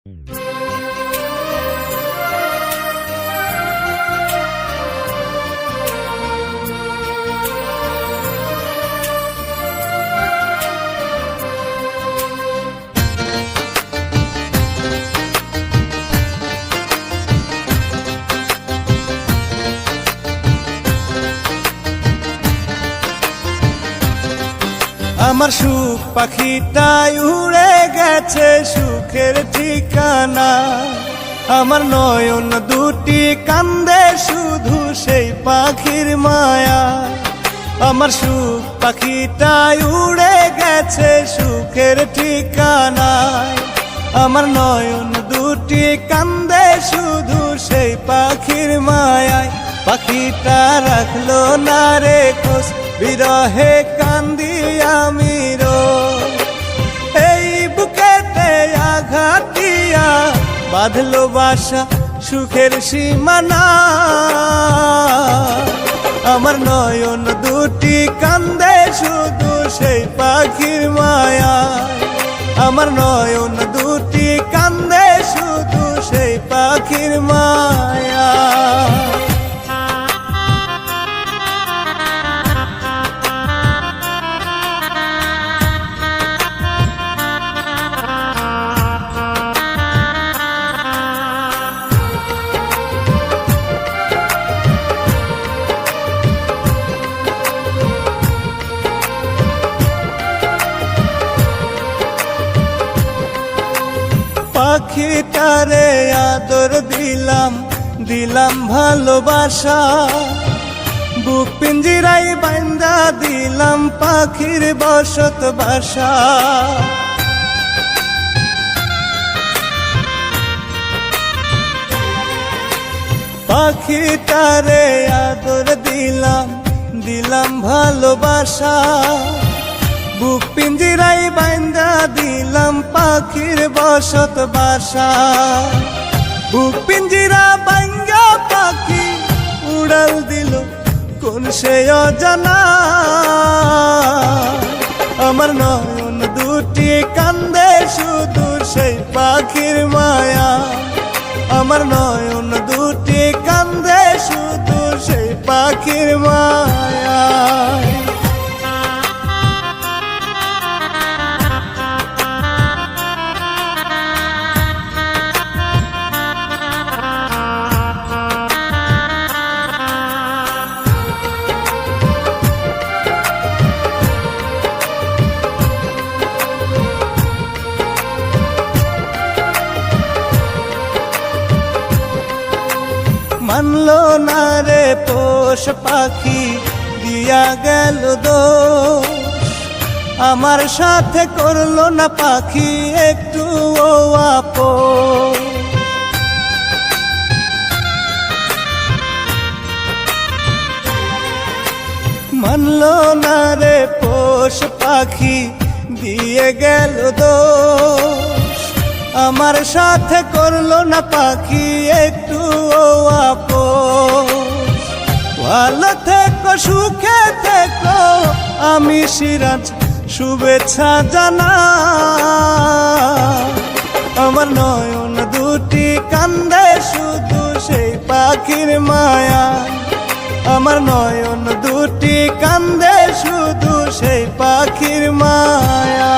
আমার সুখ পাখিটাই উড়ে গেছে সুখের ঠিকানা। আমার নয়ন দুটি কান্দে শুধু সেই পাখির মায়া। আমার সুখ পাখিটাই উড়ে গেছে সুখের ঠিকানায়। আমার নয়ন দুটি কান্দে শুধু সেই পাখির মায়ায়। পাখিটা রাখলো না রে খোঁজ, বিরহে কান্দি আমি রোজ। এই বুকেতে আঘাত দিয়া বাঁধলো বাসা সুখের সীমানা। আমার নয়ন দুটি কান্দে শুধু সেই পাখির মায়া। আমার নয়ন দুটি কান্দে শুধু সেই পাখির মায়া। পাখিটারে আদর দিলাম, দিলাম ভালোবাসা। বুক পিঞ্জিরাই বান্দা দিলাম পাখির বসত বাসা। পাখিটারে আদর দিলাম, দিলাম ভালোবাসা। বুক পিঞ্জিরাই বান্দা দিলাম পাখির বসত বাসা। বুক পিঞ্জিরা বাঙ্গা পাখি উড়াল দিল কোন সে অজানা। আমার নয়ন দুটি কান্দে শুধু সেই পাখির মায়া। আমার নয়ন দুটি কান্দে শুধু সেই পাখির মায়া। মানলো না রে পোষ পাখি দিয়া গেল দোষ। আমার সাথে করলো না পাখি একটু ও আপোষ। মানলো না রে পোষ পাখি দিয়ে গেল দোষ। আমার সাথে করলো না পাখি একটু ও আপোষ। ভালো থেকো সুখে থেকো আমি সিরাজ শুভেচ্ছা জানা। আমার নয়ন দুটি কান্দে শুধু সেই পাখির মায়া। আমার নয়ন দুটি কান্দে শুধু সেই পাখির মায়া।